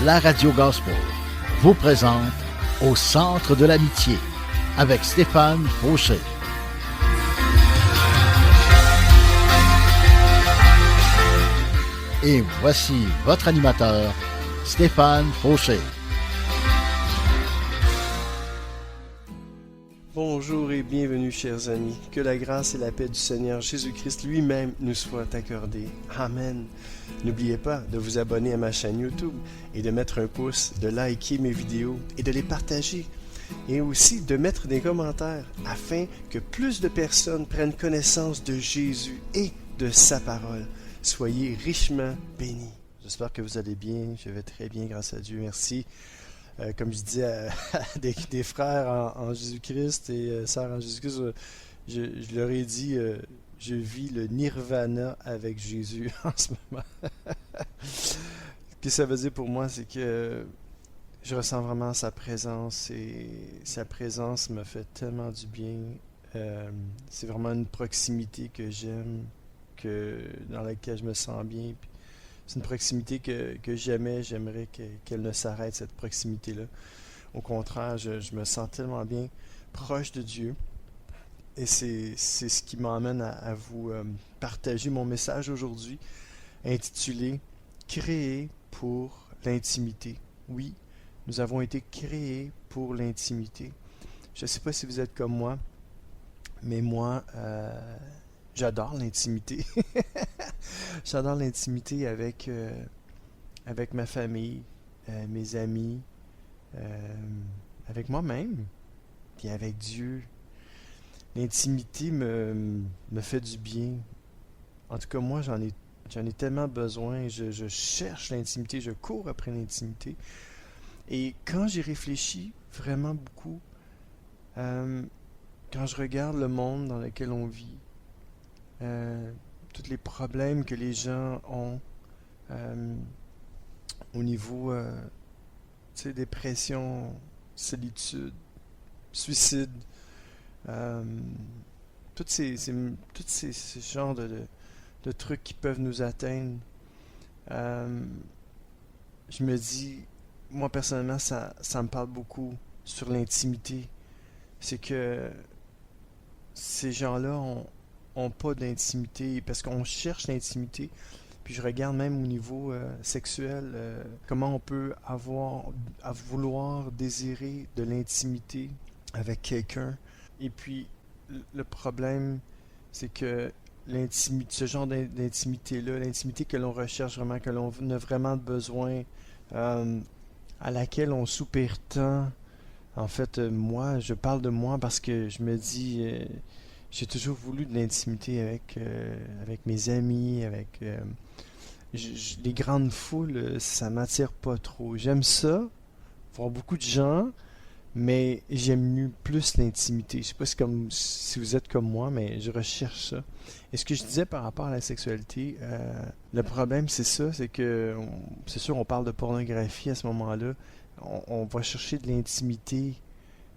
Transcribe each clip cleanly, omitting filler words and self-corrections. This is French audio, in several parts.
la radio Gospel vous présente Au centre de l'amitié avec Stéphane Fauché. Et voici votre animateur, Stéphane Fauché. Bonjour et bienvenue, chers amis. Que la grâce et la paix du Seigneur Jésus-Christ lui-même nous soient accordées. Amen. N'oubliez pas de vous abonner à ma chaîne YouTube et de mettre un pouce, de liker mes vidéos et de les partager. Et aussi de mettre des commentaires afin que plus de personnes prennent connaissance de Jésus et de sa parole. Soyez richement bénis. J'espère que vous allez bien. Je vais très bien, grâce à Dieu. Merci. Comme je disais à des frères en Jésus-Christ et sœurs en Jésus-Christ, je leur ai dit, je vis le nirvana avec Jésus en ce moment. Ce que ça veut dire pour moi, c'est que je ressens vraiment sa présence et sa présence me fait tellement du bien. C'est vraiment une proximité que j'aime, dans laquelle je me sens bien. Puis c'est une proximité que j'aimerais qu'elle ne s'arrête, cette proximité-là. Au contraire, je me sens tellement bien proche de Dieu. Et c'est ce qui m'emmène à vous partager mon message aujourd'hui, intitulé « Créés pour l'intimité ». Oui, nous avons été créés pour l'intimité. Je ne sais pas si vous êtes comme moi, mais moi, j'adore l'intimité. J'adore l'intimité avec ma famille, mes amis, avec moi-même, puis avec Dieu. L'intimité me fait du bien. En tout cas, moi, j'en ai tellement besoin. Je cherche l'intimité, je cours après l'intimité. Et quand j'y réfléchis vraiment beaucoup, quand je regarde le monde dans lequel on vit, tous les problèmes que les gens ont au niveau dépression, solitude, suicide, tous ces genres de trucs qui peuvent nous atteindre. Je me dis, moi personnellement, ça me parle beaucoup sur l'intimité. C'est que ces gens-là ont pas d'intimité parce qu'on cherche l'intimité. Puis je regarde même au niveau sexuel comment on peut à vouloir désirer de l'intimité avec quelqu'un. Et puis le problème, c'est que ce genre d'intimité-là, l'intimité que l'on recherche vraiment, que l'on a vraiment besoin, à laquelle on soupire tant. En fait, moi, je parle de moi parce que je me dis, j'ai toujours voulu de l'intimité avec mes amis, avec les grandes foules, ça m'attire pas trop. J'aime ça, voir beaucoup de gens, mais j'aime mieux plus l'intimité. Je sais pas si vous êtes comme moi, mais je recherche ça. Et ce que je disais par rapport à la sexualité, le problème c'est ça, c'est que, c'est sûr, on parle de pornographie à ce moment-là. On va chercher de l'intimité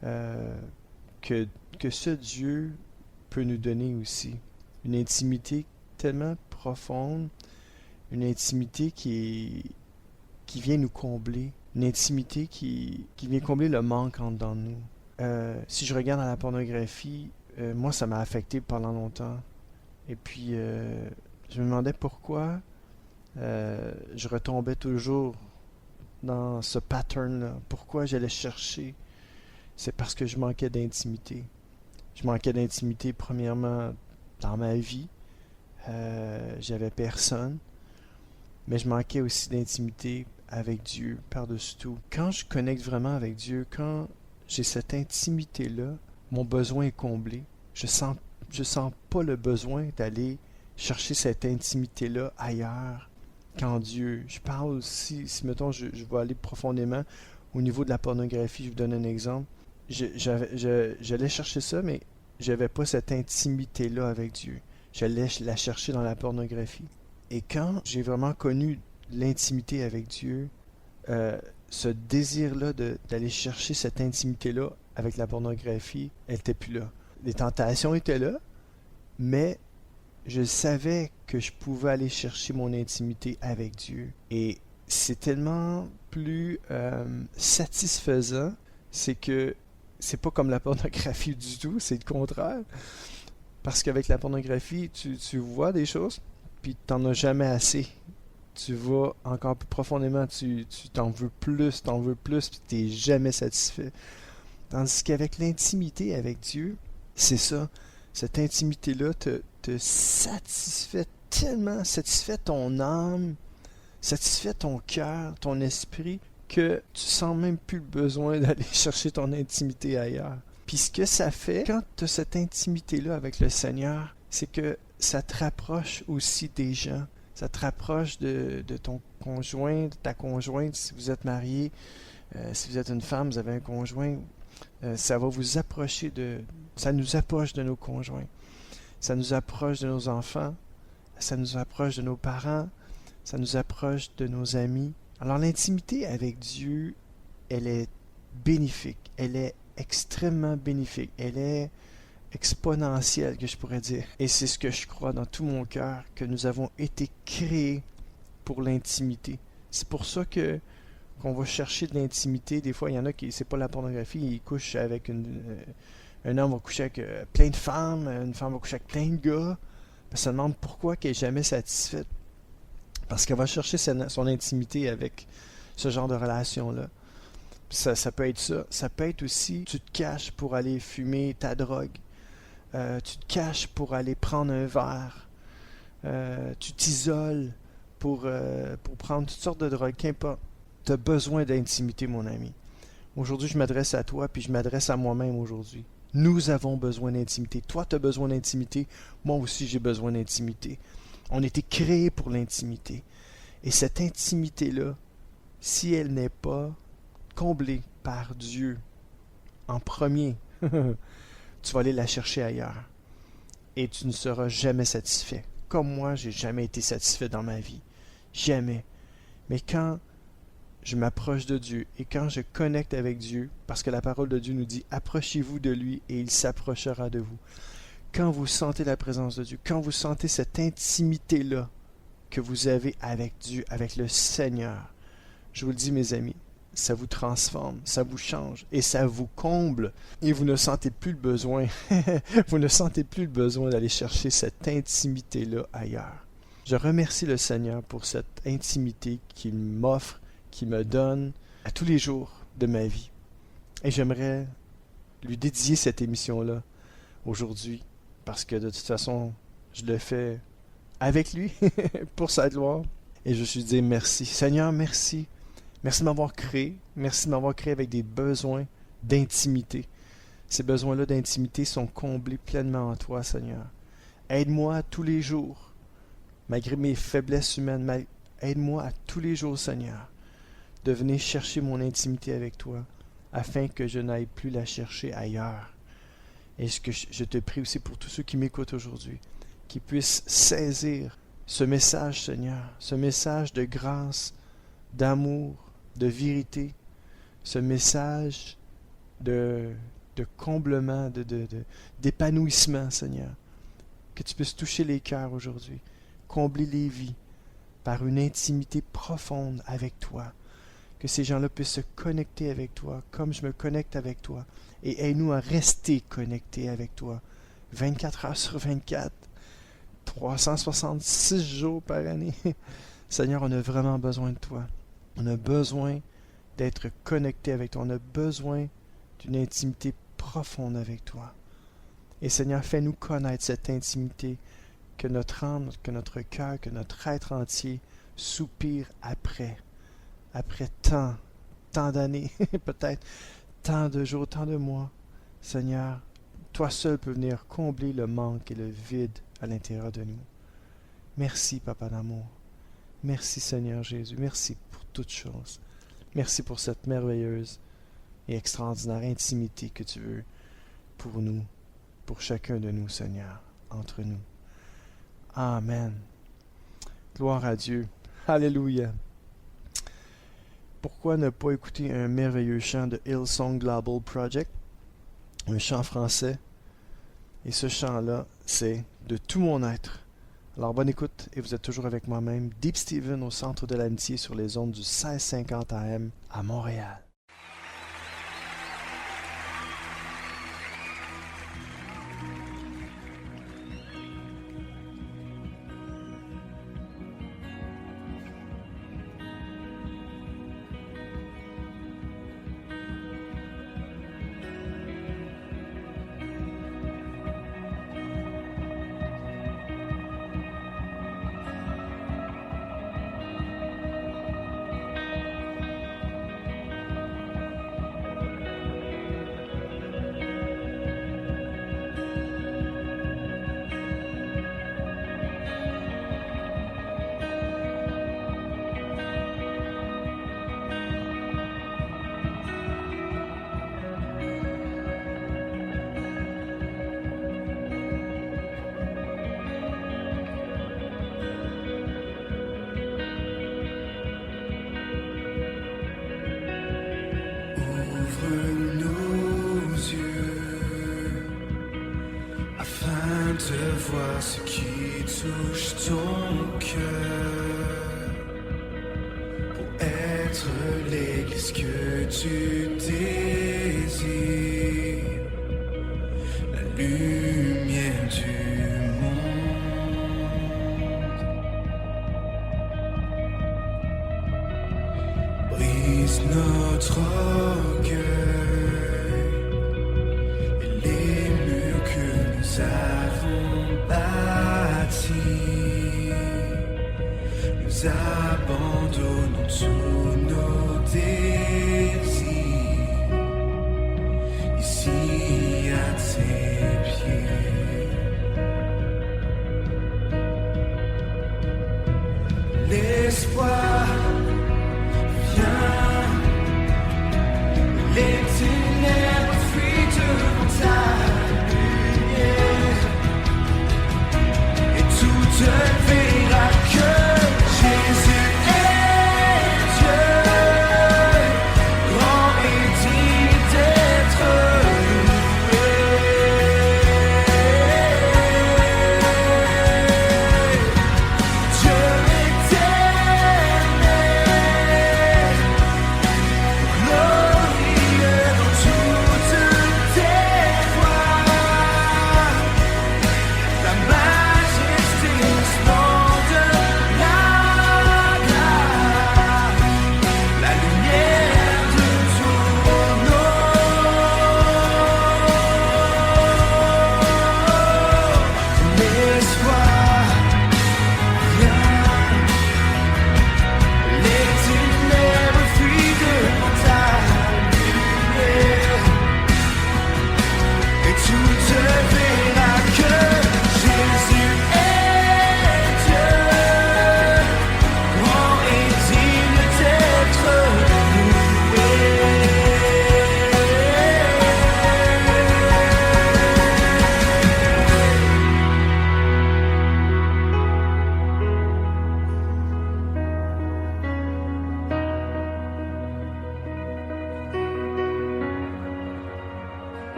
que ce Dieu peut nous donner aussi. Une intimité tellement profonde, une intimité qui vient nous combler, une intimité qui vient combler le manque en dedans de nous. Si je regarde à la pornographie, moi ça m'a affecté pendant longtemps. Et puis je me demandais pourquoi je retombais toujours dans ce pattern-là. Pourquoi j'allais chercher? C'est parce que je manquais d'intimité. Je manquais d'intimité premièrement dans ma vie. J'avais personne. Mais je manquais aussi d'intimité avec Dieu par-dessus tout. Quand je connecte vraiment avec Dieu, quand j'ai cette intimité-là, mon besoin est comblé. Je sens pas le besoin d'aller chercher cette intimité-là ailleurs qu'en Dieu. Je parle aussi, si mettons, je vais aller profondément au niveau de la pornographie, je vous donne un exemple. J'allais chercher ça, mais j'avais pas cette intimité-là avec Dieu. J'allais la chercher dans la pornographie. Et quand j'ai vraiment connu l'intimité avec Dieu, ce désir-là d'aller chercher cette intimité-là avec la pornographie, elle n'était plus là. Les tentations étaient là, mais je savais que je pouvais aller chercher mon intimité avec Dieu. Et c'est tellement plus satisfaisant, c'est que c'est pas comme la pornographie du tout, c'est le contraire. Parce qu'avec la pornographie, tu vois des choses, puis t'en as jamais assez. Tu vas encore plus profondément, tu t'en veux plus, puis t'es jamais satisfait. Tandis qu'avec l'intimité avec Dieu, c'est ça. Cette intimité-là te satisfait tellement, satisfait ton âme, satisfait ton cœur, ton esprit, que tu sens même plus le besoin d'aller chercher ton intimité ailleurs. Puis ce que ça fait, quand tu as cette intimité-là avec le Seigneur, c'est que ça te rapproche aussi des gens. Ça te rapproche de ton conjoint, de ta conjointe, si vous êtes marié, si vous êtes une femme, vous avez un conjoint, ça va vous approcher ça nous approche de nos conjoints, ça nous approche de nos enfants, ça nous approche de nos parents, ça nous approche de nos amis. Alors l'intimité avec Dieu, elle est bénéfique, elle est extrêmement bénéfique, elle est exponentielle, que je pourrais dire. Et c'est ce que je crois dans tout mon cœur, que nous avons été créés pour l'intimité. C'est pour ça qu'on va chercher de l'intimité. Des fois, il y en a qui, c'est pas la pornographie, ils couchent avec un homme va coucher avec plein de femmes, une femme va coucher avec plein de gars. Puis ça demande pourquoi qu'elle n'est jamais satisfaite. Parce qu'elle va chercher son intimité avec ce genre de relation-là. Ça peut être ça. Ça peut être aussi, tu te caches pour aller fumer ta drogue. Tu te caches pour aller prendre un verre. Tu t'isoles pour prendre toutes sortes de drogues. Qu'importe. Tu as besoin d'intimité, mon ami. Aujourd'hui, je m'adresse à toi, puis je m'adresse à moi-même aujourd'hui. Nous avons besoin d'intimité. Toi, tu as besoin d'intimité. Moi aussi, j'ai besoin d'intimité. On a été créés pour l'intimité. Et cette intimité-là, si elle n'est pas comblée par Dieu en premier, tu vas aller la chercher ailleurs. Et tu ne seras jamais satisfait. Comme moi, j'ai jamais été satisfait dans ma vie. Jamais. Mais quand je m'approche de Dieu et quand je connecte avec Dieu, parce que la parole de Dieu nous dit « Approchez-vous de lui et il s'approchera de vous ». Quand vous sentez la présence de Dieu, quand vous sentez cette intimité-là que vous avez avec Dieu, avec le Seigneur, je vous le dis mes amis, ça vous transforme, ça vous change et ça vous comble et vous ne sentez plus le besoin, vous ne sentez plus le besoin d'aller chercher cette intimité-là ailleurs. Je remercie le Seigneur pour cette intimité qu'il m'offre, qu'il me donne à tous les jours de ma vie. Et j'aimerais lui dédier cette émission-là aujourd'hui, parce que de toute façon, je le fais avec lui, pour sa gloire. Et je suis dit merci. Seigneur, merci. Merci de m'avoir créé. Merci de m'avoir créé avec des besoins d'intimité. Ces besoins-là d'intimité sont comblés pleinement en toi, Seigneur. Aide-moi tous les jours, malgré mes faiblesses humaines, aide-moi à tous les jours, Seigneur, de venir chercher mon intimité avec toi, afin que je n'aille plus la chercher ailleurs. Et je te prie aussi pour tous ceux qui m'écoutent aujourd'hui, qu'ils puissent saisir ce message, Seigneur, ce message de grâce, d'amour, de vérité, ce message de comblement, d'épanouissement, Seigneur. Que tu puisses toucher les cœurs aujourd'hui, combler les vies par une intimité profonde avec toi. Que ces gens-là puissent se connecter avec toi, comme je me connecte avec toi. Et aide-nous à rester connectés avec toi, 24 heures sur 24, 366 jours par année. Seigneur, on a vraiment besoin de toi. On a besoin d'être connecté avec toi. On a besoin d'une intimité profonde avec toi. Et Seigneur, fais-nous connaître cette intimité que notre âme, que notre cœur, que notre être entier soupire après. Après tant d'années, peut-être tant de jours, tant de mois. Seigneur, toi seul peux venir combler le manque et le vide à l'intérieur de nous. Merci, Papa d'amour. Merci, Seigneur Jésus. Merci pour toutes choses. Merci pour cette merveilleuse et extraordinaire intimité que tu veux pour nous, pour chacun de nous, Seigneur, entre nous. Amen. Gloire à Dieu. Alléluia. Pourquoi ne pas écouter un merveilleux chant de Hillsong Global Project, un chant français, et ce chant-là, c'est « De tout mon être, Alors bonne écoute, et vous êtes toujours avec moi-même, Deep Steven, au centre de l'amitié sur les ondes du 1650 AM à Montréal. De voir ce qui touche ton cœur pour être l'église que tu désires, la lumière du monde. Brise notre orgueil et les murs que nous avons bâtis. Nous abandonnons tous nos désirs ici à tes pieds. L'espoir vient, les ténèbres fuient devant ta lumière, et tout te verra que Jésus est Dieu, grand et digne d'être loué. Dieu éternel, glorieux dans toutes tes voies, la majesté, le splendeur, la gloire, la lumière de ton nom. L'espoir vient, les ténèbres fuient devant ta lumière, et tout te verra que Jésus est Dieu, grand et digne d'être loué.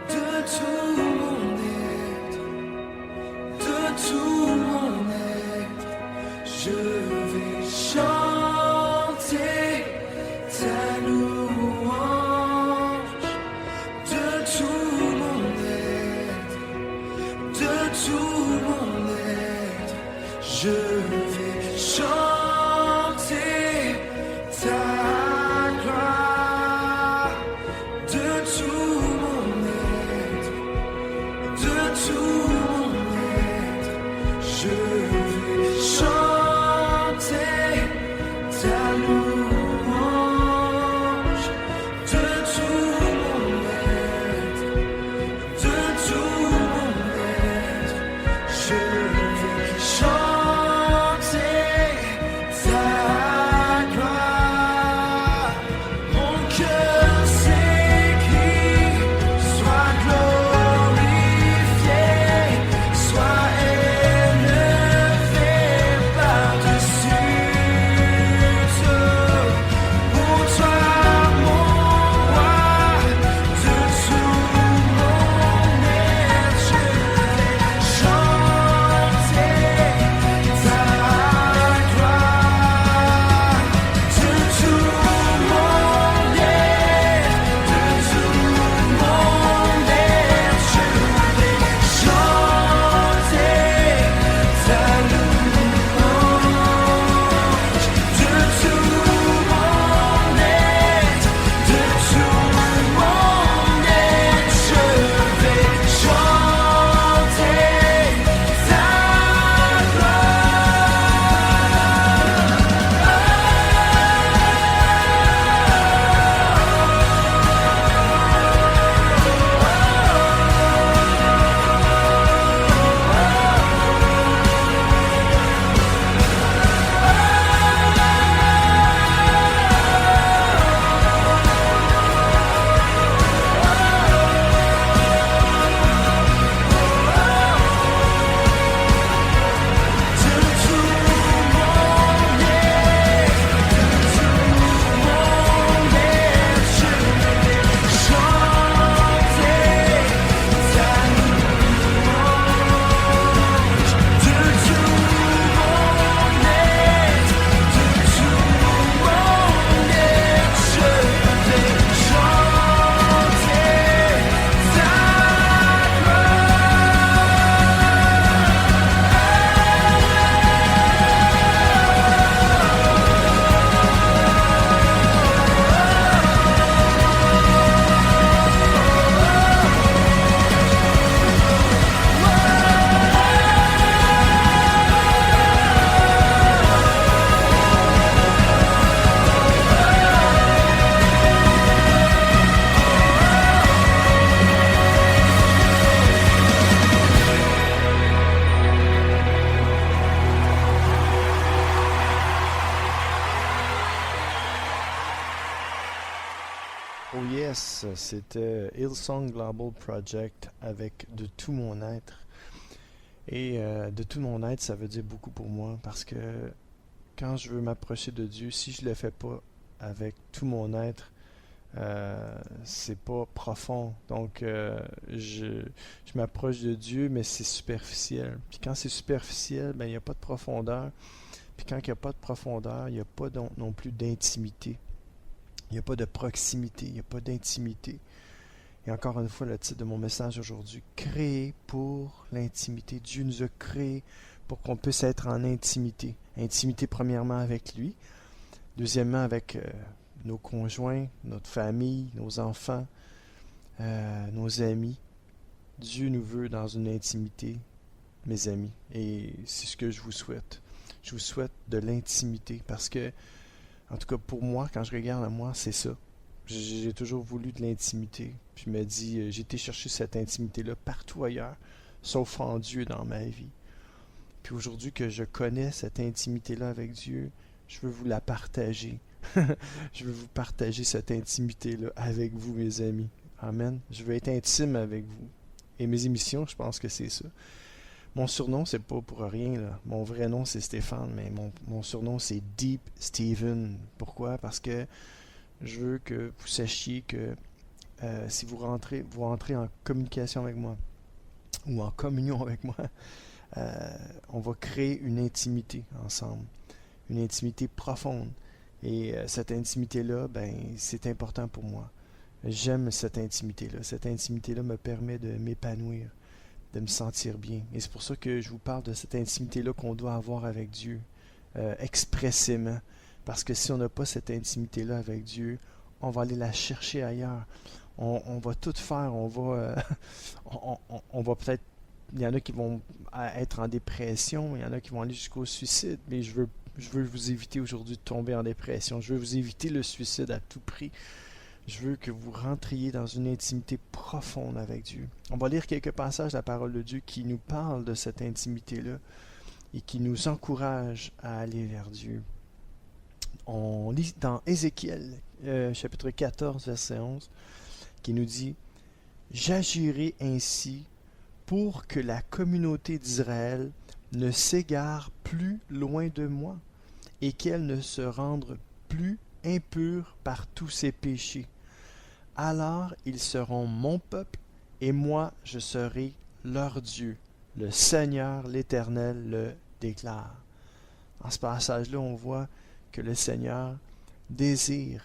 De tout mon être, de tout mon être, je vais chanter ta louange. De tout mon être, de tout mon être, je vais chanter ta gloire. De tout mon être, Oh yes, c'était Hillsong Global Project avec De tout mon être. Et de tout mon être, ça veut dire beaucoup pour moi parce que quand je veux m'approcher de Dieu, si je le fais pas avec tout mon être, c'est pas profond. Donc je m'approche de Dieu, mais c'est superficiel. Puis quand c'est superficiel, ben il n'y a pas de profondeur. Puis quand il n'y a pas de profondeur, il n'y a pas non plus d'intimité. Il n'y a pas de proximité, il n'y a pas d'intimité. Et encore une fois, le titre de mon message aujourd'hui, créé pour l'intimité. Dieu nous a créés pour qu'on puisse être en intimité. Intimité premièrement avec lui, deuxièmement avec nos conjoints, notre famille, nos enfants, nos amis. Dieu nous veut dans une intimité, mes amis. Et c'est ce que je vous souhaite. Je vous souhaite de l'intimité parce que, en tout cas pour moi, quand je regarde à moi, c'est ça. J'ai toujours voulu de l'intimité. Puis je me dis, j'ai été chercher cette intimité-là partout ailleurs, sauf en Dieu dans ma vie. Puis aujourd'hui que je connais cette intimité-là avec Dieu, je veux vous la partager. Je veux vous partager cette intimité-là avec vous, mes amis. Amen. Je veux être intime avec vous. Et mes émissions, je pense que c'est ça. Mon surnom, c'est pas pour rien, là. Mon vrai nom, c'est Stéphane, mais mon surnom, c'est Deep Steven. Pourquoi? Parce que je veux que vous sachiez que si vous rentrez en communication avec moi ou en communion avec moi, on va créer une intimité ensemble, une intimité profonde. Et cette intimité-là, ben, c'est important pour moi. J'aime cette intimité-là. Cette intimité-là me permet de m'épanouir, de me sentir bien. Et c'est pour ça que je vous parle de cette intimité-là qu'on doit avoir avec Dieu, expressément. Parce que si on n'a pas cette intimité-là avec Dieu, on va aller la chercher ailleurs. On va tout faire. On va peut-être... Il y en a qui vont être en dépression. Il y en a qui vont aller jusqu'au suicide. Mais je veux vous éviter aujourd'hui de tomber en dépression. Je veux vous éviter le suicide à tout prix. Je veux que vous rentriez dans une intimité profonde avec Dieu. On va lire quelques passages de la parole de Dieu qui nous parlent de cette intimité-là et qui nous encouragent à aller vers Dieu. On lit dans Ézéchiel, chapitre 14, verset 11, qui nous dit « J'agirai ainsi pour que la communauté d'Israël ne s'égare plus loin de moi et qu'elle ne se rende plus impure par tous ses péchés. Alors ils seront mon peuple et moi je serai leur Dieu. Le Seigneur l'Éternel le déclare. » Dans ce passage-là, on voit que le Seigneur désire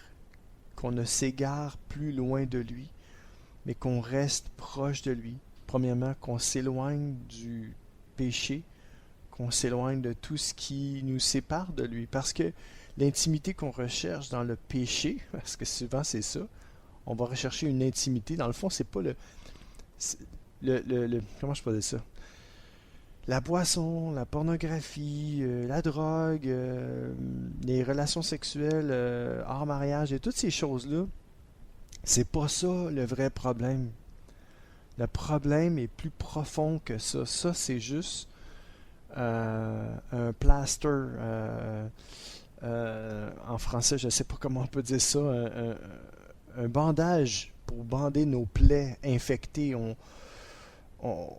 qu'on ne s'égare plus loin de lui, mais qu'on reste proche de lui. Premièrement, qu'on s'éloigne du péché, qu'on s'éloigne de tout ce qui nous sépare de lui. Parce que l'intimité qu'on recherche dans le péché, parce que souvent c'est ça, on va rechercher une intimité. Dans le fond, c'est pas comment je peux dire ça? La boisson, la pornographie, la drogue, les relations sexuelles hors mariage et toutes ces choses-là, c'est pas ça le vrai problème. Le problème est plus profond que ça. Ça, c'est juste un plaster. En français, je ne sais pas comment on peut dire ça. Un bandage pour bander nos plaies infectées. On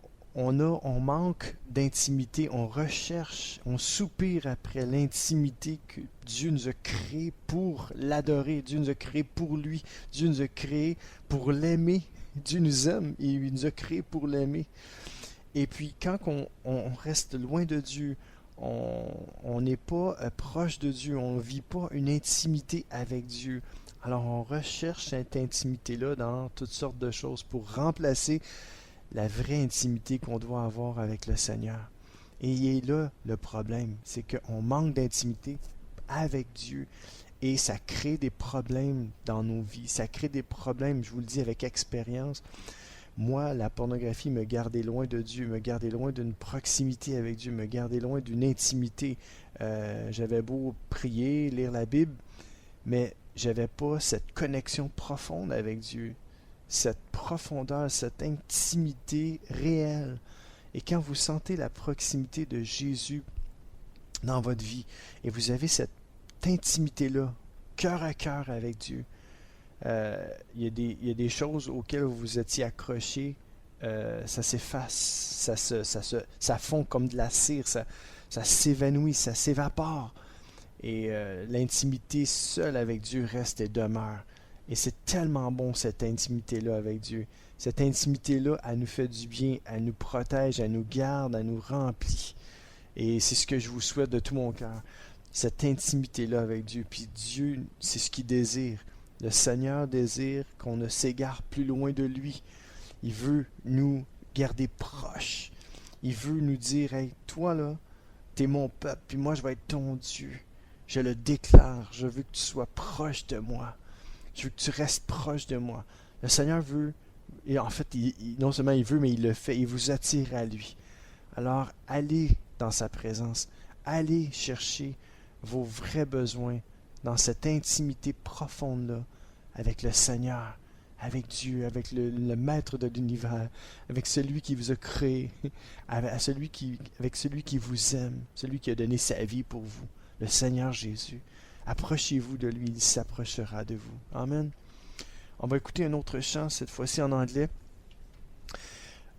manque d'intimité, on recherche, on soupire après l'intimité que Dieu nous a créée pour l'adorer, Dieu nous a créés pour lui, Dieu nous a créés pour l'aimer, Dieu nous aime et il nous a créés pour l'aimer. Et puis quand on reste loin de Dieu, on n'est pas proche de Dieu, on ne vit pas une intimité avec Dieu. Alors on recherche cette intimité-là dans toutes sortes de choses pour remplacer la vraie intimité qu'on doit avoir avec le Seigneur. Et il est là le problème, c'est qu'on manque d'intimité avec Dieu et ça crée des problèmes dans nos vies. Ça crée des problèmes, je vous le dis avec expérience. Moi, la pornographie me gardait loin de Dieu, me gardait loin d'une proximité avec Dieu, me gardait loin d'une intimité. J'avais beau prier, lire la Bible, mais j'avais pas cette connexion profonde avec Dieu. Cette profondeur, cette intimité réelle. Et quand vous sentez la proximité de Jésus dans votre vie, et vous avez cette intimité-là, cœur à cœur avec Dieu, Il y a des choses auxquelles vous vous étiez accrochés, ça s'efface, ça fond comme de la cire, ça s'évanouit, ça s'évapore. Et l'intimité seule avec Dieu reste et demeure. Et c'est tellement bon, cette intimité-là avec Dieu. Cette intimité-là, elle nous fait du bien, elle nous protège, elle nous garde, elle nous remplit. Et c'est ce que je vous souhaite de tout mon cœur. Cette intimité-là avec Dieu. Puis Dieu, c'est ce qu'il désire. Le Seigneur désire qu'on ne s'égare plus loin de lui. Il veut nous garder proches. Il veut nous dire, hey, toi là, t'es mon peuple, puis moi je vais être ton Dieu. Je le déclare, je veux que tu sois proche de moi. Je veux que tu restes proche de moi. Le Seigneur veut, et en fait, non seulement il veut, mais il le fait, il vous attire à lui. Alors, allez dans sa présence, allez chercher vos vrais besoins dans cette intimité profonde-là avec le Seigneur, avec Dieu, avec le maître de l'univers, avec celui qui vous a créé, avec celui qui vous aime, celui qui a donné sa vie pour vous, le Seigneur Jésus. Approchez-vous de lui, il s'approchera de vous. Amen. On va écouter un autre chant, cette fois-ci en anglais.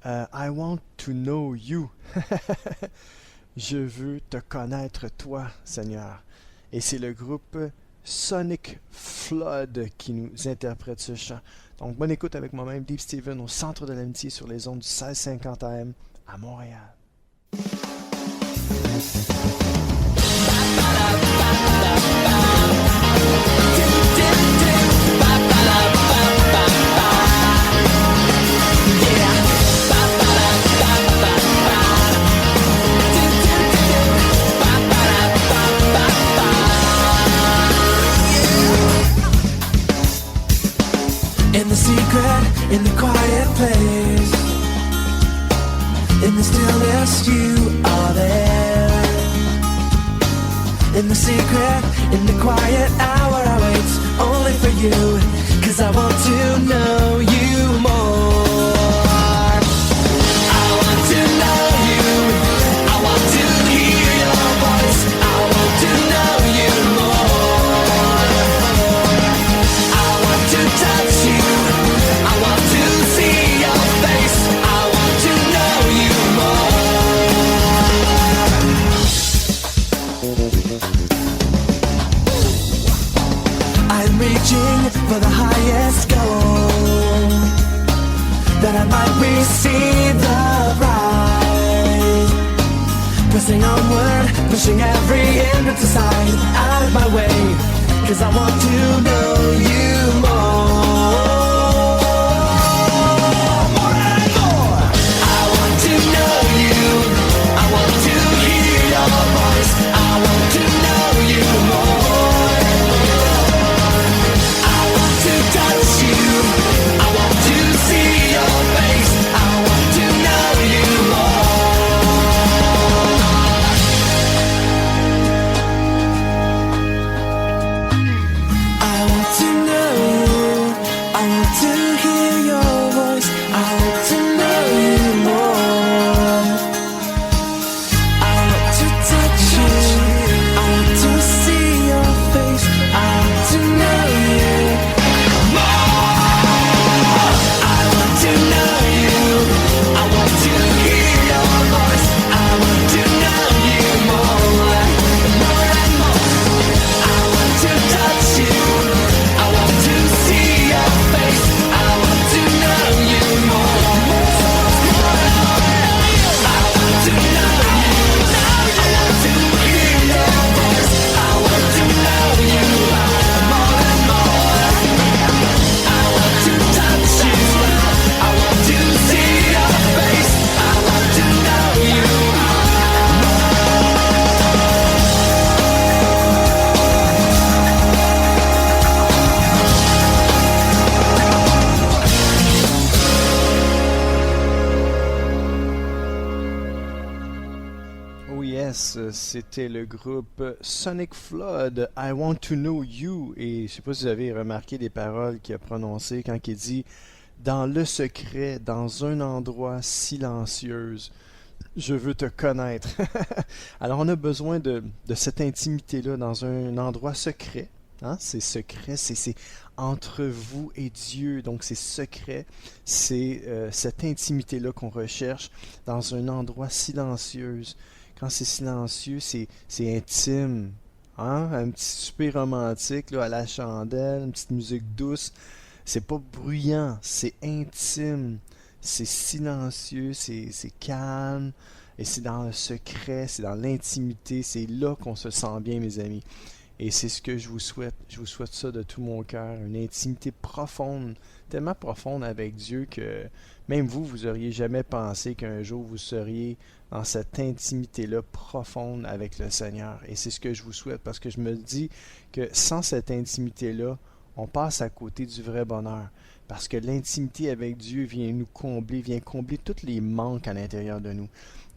I want to know you. Je veux te connaître, toi, Seigneur. Et c'est le groupe Sonic Flood qui nous interprète ce chant. Donc, bonne écoute avec moi-même, Deep Steven, au centre de l'amitié sur les ondes du 1650 AM à Montréal. In the secret, in the quiet place, in the stillness you are there. In the secret, in the quiet hour I wait only for you, 'cause I want to know you more. I want to know you, I want to hear your voice, I want to know you more. I want to touch you, I want to see your face, I want to know you more. I'm reaching for the highest goal, that I might receive the prize. Pressing onward, pushing every hindrance aside, out of my way, 'cause I want to know you more. More and more. I want to know you, I want to hear your voice, I want to know you more. I want to touch you, I want to see your face, I want to know you more. I want to know you, I want to hear your voice, I want to know you more. I want to touch you, I want to see your face, I want to know you more. I want to know you, I want to hear your voice, I want to know you more. More and more. I want to touch you, I want to see your face, I want to know you more. I want to know you, I want to hear your voice, I want to know you more and more. I want to touch you, I want to see your face, I want to know you Oh yes, c'était le groupe Sonic Flood, I Want to Know You. Et je sais pas si vous avez remarqué les paroles qu'il a prononcées quand il dit « Dans le secret, dans un endroit silencieuse, je veux te connaître. » Alors on a besoin de cette intimité-là dans un endroit secret. Hein? C'est secret, c'est entre vous et Dieu. Donc c'est secret, c'est cette intimité-là qu'on recherche dans un endroit silencieux. Quand c'est silencieux, c'est intime. Hein? Un petit souper romantique là, à la chandelle, une petite musique douce. C'est pas bruyant, c'est intime, c'est silencieux, c'est calme. Et c'est dans le secret, c'est dans l'intimité, c'est là qu'on se sent bien, mes amis. Et c'est ce que je vous souhaite. Je vous souhaite ça de tout mon cœur. Une intimité profonde, tellement profonde avec Dieu que même vous auriez jamais pensé qu'un jour vous seriez dans cette intimité-là profonde avec le Seigneur. Et c'est ce que je vous souhaite parce que je me dis que sans cette intimité-là, on passe à côté du vrai bonheur. Parce que l'intimité avec Dieu vient nous combler, vient combler tous les manques à l'intérieur de nous.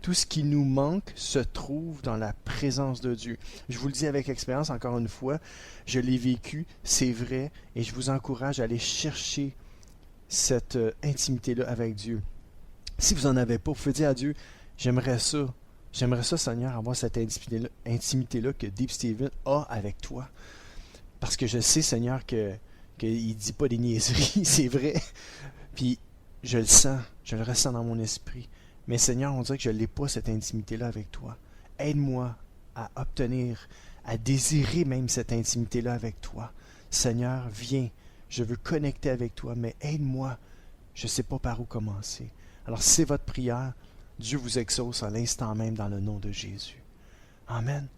Tout ce qui nous manque se trouve dans la présence de Dieu. Je vous le dis avec expérience, encore une fois, je l'ai vécu, c'est vrai, et je vous encourage à aller chercher cette intimité-là avec Dieu. Si vous n'en avez pas, vous pouvez dire à Dieu, j'aimerais ça, Seigneur, avoir cette intimité-là que Deep Steven a avec toi. Parce que je sais, Seigneur, qu'il ne dit pas des niaiseries, c'est vrai. Puis je le sens, je le ressens dans mon esprit. Mais Seigneur, on dirait que je n'ai pas cette intimité-là avec toi. Aide-moi à obtenir, à désirer même cette intimité-là avec toi. Seigneur, viens, je veux connecter avec toi, mais aide-moi. Je ne sais pas par où commencer. Alors, si c'est votre prière, Dieu vous exauce à l'instant même dans le nom de Jésus. Amen.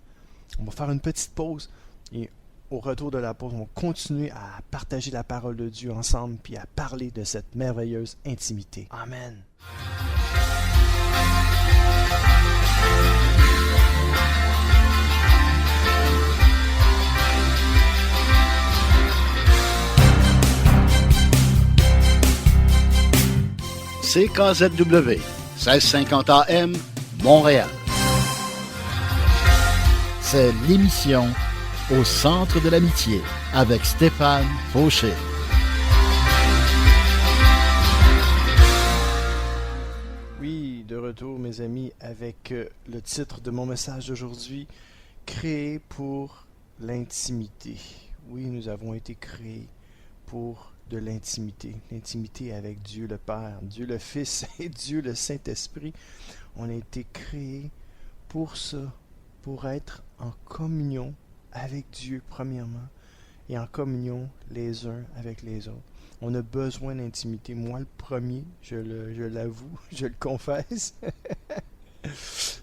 On va faire une petite pause et au retour de la pause, on va continuer à partager la parole de Dieu ensemble puis à parler de cette merveilleuse intimité. Amen. CKZW, 1650 AM, Montréal. C'est l'émission Au centre de l'amitié avec Stéphane Fauché. Oui, de retour mes amis avec le titre de mon message d'aujourd'hui, Créé pour l'intimité. Oui, nous avons été créés pour de l'intimité avec Dieu le Père, Dieu le Fils et Dieu le Saint-Esprit. On a été créés pour ça, pour être en communion avec Dieu premièrement et en communion les uns avec les autres. On a besoin d'intimité. Moi le premier, je l'avoue, je le confesse.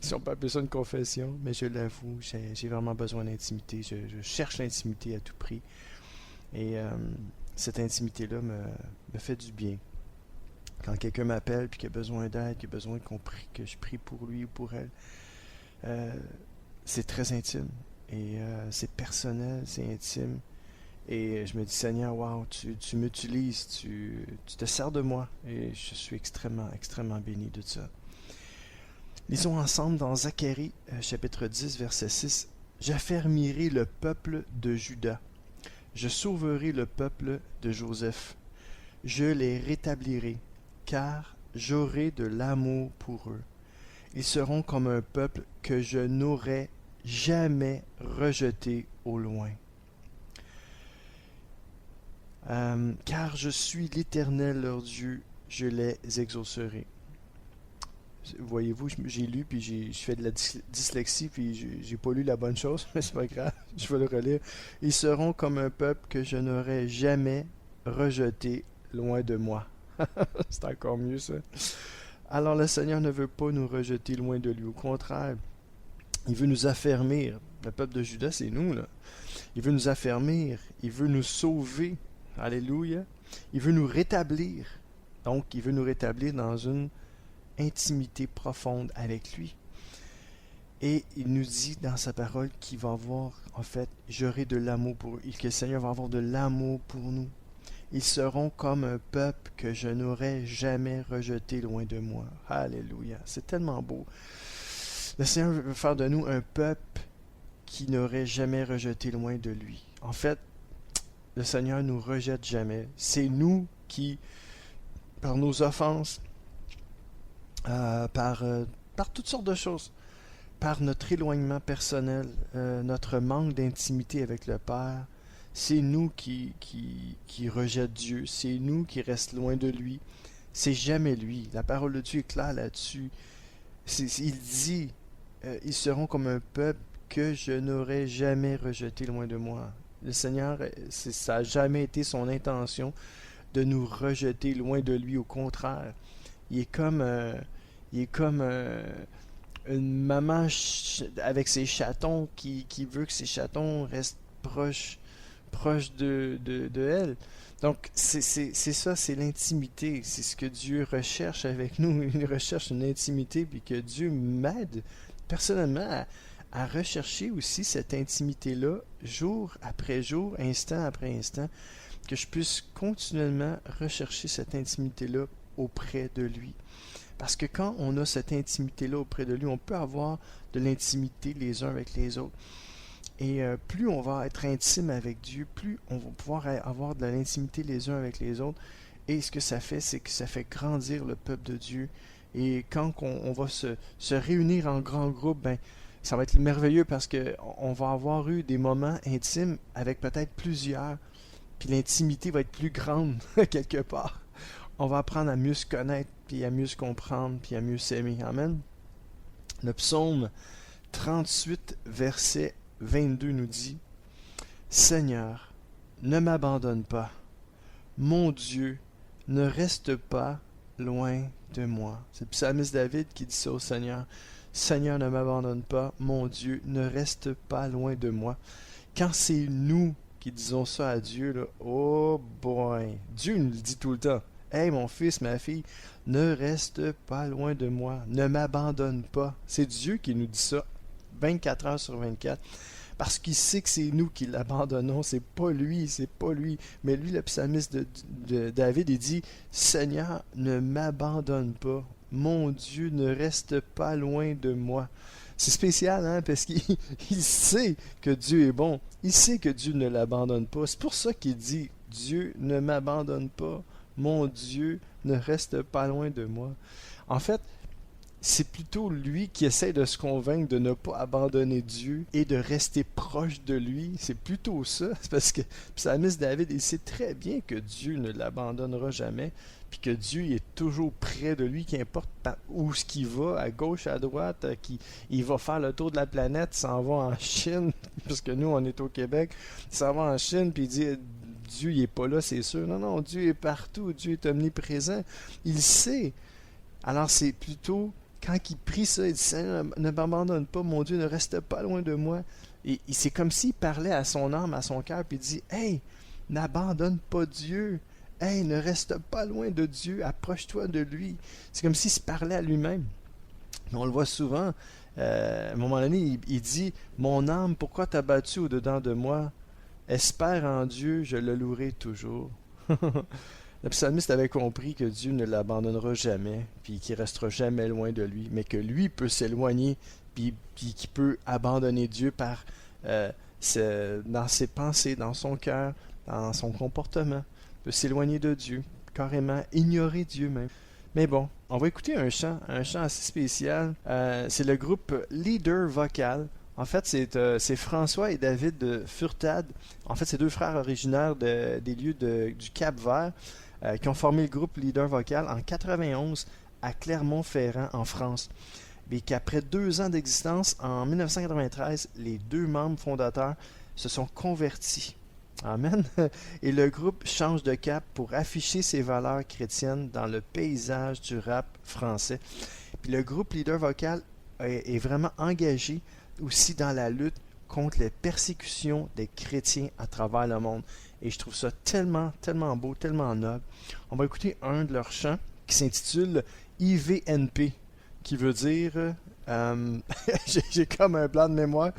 Si on peut appeler ça une confession, mais je l'avoue, j'ai vraiment besoin d'intimité. Je cherche l'intimité à tout prix. Et cette intimité-là me fait du bien. Quand quelqu'un m'appelle et qu'il a besoin d'aide, qu'il a besoin que je prie pour lui ou pour elle, c'est très intime. Et c'est personnel, c'est intime. Et je me dis, Seigneur, wow, tu m'utilises, tu te sers de moi. Et je suis extrêmement, extrêmement béni de ça. Lisons ensemble dans Zacharie, chapitre 10, verset 6. « J'affermirai le peuple de Juda. Je sauverai le peuple de Joseph. Je les rétablirai, car j'aurai de l'amour pour eux. Ils seront comme un peuple que je n'aurai jamais rejeté au loin. Car je suis l'Éternel leur Dieu, je les exaucerai. » Voyez-vous, j'ai lu, puis je fais de la dyslexie, puis j'ai pas lu la bonne chose, mais c'est pas grave, je vais le relire. « Ils seront comme un peuple que je n'aurai jamais rejeté loin de moi. » C'est encore mieux, ça. Alors, le Seigneur ne veut pas nous rejeter loin de lui. Au contraire, il veut nous affermir. Le peuple de Juda, c'est nous, là. Il veut nous affermir. Il veut nous sauver. Alléluia. Il veut nous rétablir. Donc, il veut nous rétablir dans une intimité profonde avec lui. Et il nous dit dans sa parole qu'il va avoir, en fait, j'aurai de l'amour pour eux, que le Seigneur va avoir de l'amour pour nous. Ils seront comme un peuple que je n'aurai jamais rejeté loin de moi. Alléluia. C'est tellement beau. Le Seigneur veut faire de nous un peuple qui n'aurait jamais rejeté loin de lui. En fait, le Seigneur nous rejette jamais. C'est nous qui, par nos offenses, par toutes sortes de choses, par notre éloignement personnel, notre manque d'intimité avec le Père, c'est nous qui rejette Dieu, c'est nous qui reste loin de lui. C'est jamais lui. La parole de Dieu est claire là-dessus. Il dit, ils seront comme un peuple que je n'aurais jamais rejeté loin de moi. Le Seigneur, ça n'a jamais été son intention de nous rejeter loin de lui. Au contraire, il est comme une maman avec ses chatons qui veut que ses chatons restent proches de elle. Donc, c'est ça, c'est l'intimité. C'est ce que Dieu recherche avec nous. Il recherche une intimité, puis que Dieu m'aide personnellement à rechercher aussi cette intimité-là, jour après jour, instant après instant, que je puisse continuellement rechercher cette intimité-là auprès de lui. Parce que quand on a cette intimité-là auprès de lui, on peut avoir de l'intimité les uns avec les autres. Et plus on va être intime avec Dieu, plus on va pouvoir avoir de l'intimité les uns avec les autres. Et ce que ça fait, c'est que ça fait grandir le peuple de Dieu. Et quand on va se réunir en grand groupe, ben, ça va être merveilleux parce qu'on va avoir eu des moments intimes avec peut-être plusieurs. Puis l'intimité va être plus grande quelque part. On va apprendre à mieux se connaître, puis à mieux se comprendre, puis à mieux s'aimer. Amen. Le psaume 38, verset 22 nous dit « Seigneur, ne m'abandonne pas. Mon Dieu, ne reste pas loin de moi. » C'est le psalmiste David qui dit ça au Seigneur. « Seigneur, ne m'abandonne pas. Mon Dieu, ne reste pas loin de moi. » Quand c'est nous qui disons ça à Dieu, là, oh boy, Dieu nous le dit tout le temps. « Hey, mon fils, ma fille, ne reste pas loin de moi. Ne m'abandonne pas. » C'est Dieu qui nous dit ça 24 heures sur 24. Parce qu'il sait que c'est nous qui l'abandonnons. C'est pas lui. Mais lui, le psalmiste de David, il dit « Seigneur, ne m'abandonne pas. Mon Dieu, ne reste pas loin de moi. » C'est spécial, hein, parce qu'il sait que Dieu est bon. Il sait que Dieu ne l'abandonne pas. C'est pour ça qu'il dit « Dieu ne m'abandonne pas. Mon Dieu ne reste pas loin de moi. » En fait, c'est plutôt lui qui essaie de se convaincre de ne pas abandonner Dieu et de rester proche de lui. C'est plutôt ça. C'est parce que psalmiste David, il sait très bien que Dieu ne l'abandonnera jamais, puis que Dieu est toujours près de lui, qu'importe où ce qu'il va, à gauche, à droite, il va faire le tour de la planète, il s'en va en Chine, parce que nous, on est au Québec, il s'en va en Chine, puis il dit... Dieu il n'est pas là, c'est sûr. Non, Dieu est partout. Dieu est omniprésent. Il sait. Alors, c'est plutôt, quand il prie ça, il dit « Seigneur, ne m'abandonne pas, mon Dieu, ne reste pas loin de moi. » Et c'est comme s'il parlait à son âme, à son cœur, puis il dit « Hey, n'abandonne pas Dieu. Hey, ne reste pas loin de Dieu. Approche-toi de lui. » C'est comme s'il se parlait à lui-même. On le voit souvent. À un moment donné, il dit « Mon âme, pourquoi t'as battu au-dedans de moi? Espère en Dieu, je le louerai toujours. » Le psalmiste avait compris que Dieu ne l'abandonnera jamais, puis qu'il restera jamais loin de lui, mais que lui peut s'éloigner, puis qu'il peut abandonner Dieu dans ses pensées, dans son cœur, dans son comportement. Il peut s'éloigner de Dieu, carrément ignorer Dieu même. Mais bon, on va écouter un chant assez spécial. C'est le groupe Leader Vocal. En fait, c'est François et David de Furtad. En fait, c'est deux frères originaires des lieux du Cap-Vert qui ont formé le groupe Leader Vocal en 91 à Clermont-Ferrand, en France. Et qu'après 2 ans d'existence, en 1993, les 2 membres fondateurs se sont convertis. Amen. Et le groupe change de cap pour afficher ses valeurs chrétiennes dans le paysage du rap français. Puis le groupe Leader Vocal est vraiment engagé aussi dans la lutte contre les persécutions des chrétiens à travers le monde. Et je trouve ça tellement, tellement beau, tellement noble. On va écouter un de leurs chants qui s'intitule IVNP, qui veut dire, j'ai comme un blanc de mémoire,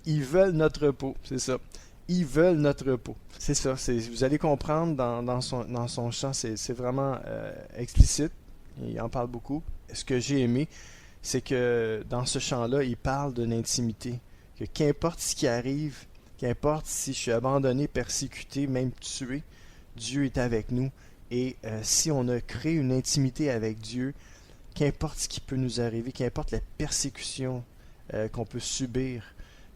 ils veulent notre peau, c'est ça. Ils veulent notre peau. C'est ça, vous allez comprendre dans son chant, c'est vraiment explicite, il en parle beaucoup. Ce que j'ai aimé, c'est que dans ce chant-là, il parle d'une intimité, que qu'importe ce qui arrive, qu'importe si je suis abandonné, persécuté, même tué, Dieu est avec nous. Et si on a créé une intimité avec Dieu, qu'importe ce qui peut nous arriver, qu'importe la persécution qu'on peut subir,